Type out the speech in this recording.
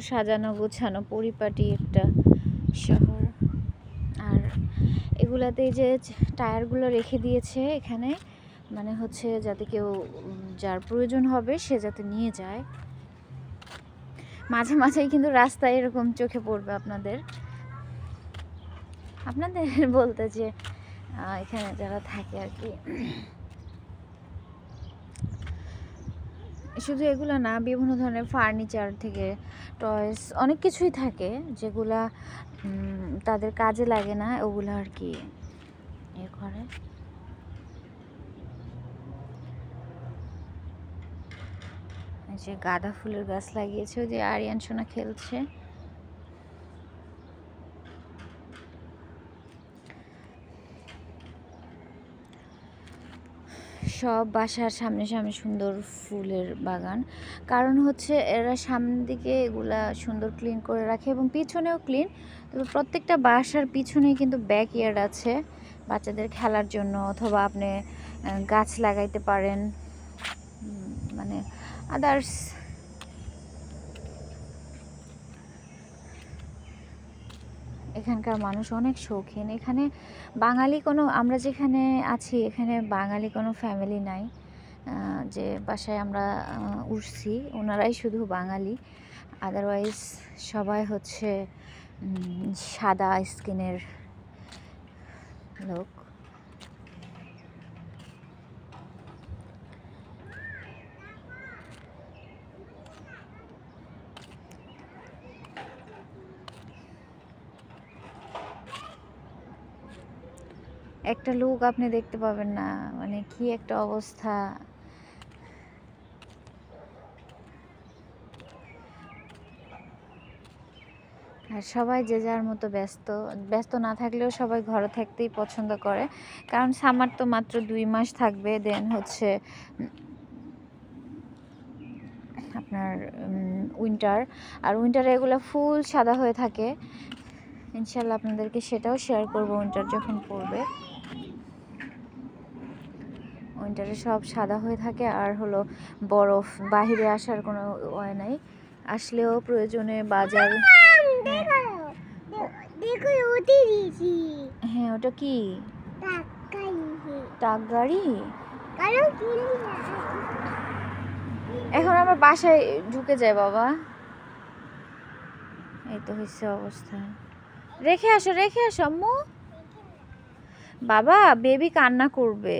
সাজানো গোছানো পরিপাটি একটা শহর। আর এগুলাতে যে টায়ারগুলো রেখে দিয়েছে এখানে, মানে হচ্ছে যাতে কেউ যার প্রয়োজন হবে সে যাতে নিয়ে যায়। মাঝে মাঝেই কিন্তু রাস্তায় এরকম চোখে পড়বে আপনাদের বলতে যে এখানে যারা থাকে আর কি। শুধু এগুলো না, বিভিন্ন ধরনের ফার্নিচার থেকে টয়স অনেক কিছুই থাকে যেগুলা তাদের কাজে লাগে না, ওগুলো আর কি ইয়ে করে। এই যে গাঁদা ফুলের গাছ লাগিয়েছে, ওই যে আরিয়ান সোনা খেলছে। সব বাসার সামনে সামনে সুন্দর ফুলের বাগান, কারণ হচ্ছে এরা সামনের দিকে এগুলা সুন্দর ক্লিন করে রাখে এবং পিছনেও ক্লিন। তবে প্রত্যেকটা বাসার পিছনেই কিন্তু ব্যাকইয়ার্ড আছে বাচ্চাদের খেলার জন্য, অথবা আপনি গাছ লাগাইতে পারেন, মানে আদার্স। এখানকার মানুষ অনেক শৌখিন। এখানে বাঙালি কোনো, আমরা যেখানে আছি এখানে বাঙালি কোনো ফ্যামিলি নাই, যে বাসায় আমরা উঠছি ওনারাই শুধু বাঙালি, আদারওয়াইজ সবাই হচ্ছে সাদা স্কিনের লোক। একটা লোক আপনি দেখতে পাবেন না, মানে কি একটা অবস্থা। আর সবাই যে যার মতো ব্যস্ত, ব্যস্ত না থাকলেও সবাই ঘরে থাকতেই পছন্দ করে, কারণ সামার তো মাত্র 2 মাস থাকবে, দেন হচ্ছে আপনার উইন্টার। আর উইন্টারে এগুলো ফুল সাদা হয়ে থাকে, ইনশাল্লাহ আপনাদেরকে সেটাও শেয়ার করব উইন্টার যখন পড়বে। উইন্টারে সব সাদা হয়ে থাকে, আর হলো বরফ, বাহিরে আসার কোনো ওয়ে নাই, আসলেও প্রয়োজনে বাজার। হ্যাঁ ওটা কি? টাক গাড়ি। এখন আমরা বাসায় ঢুকে যাই বাবা। এই তো হচ্ছে অবস্থা। রেখে আসো আম্মু। বাবা বেবি কান্না করবে।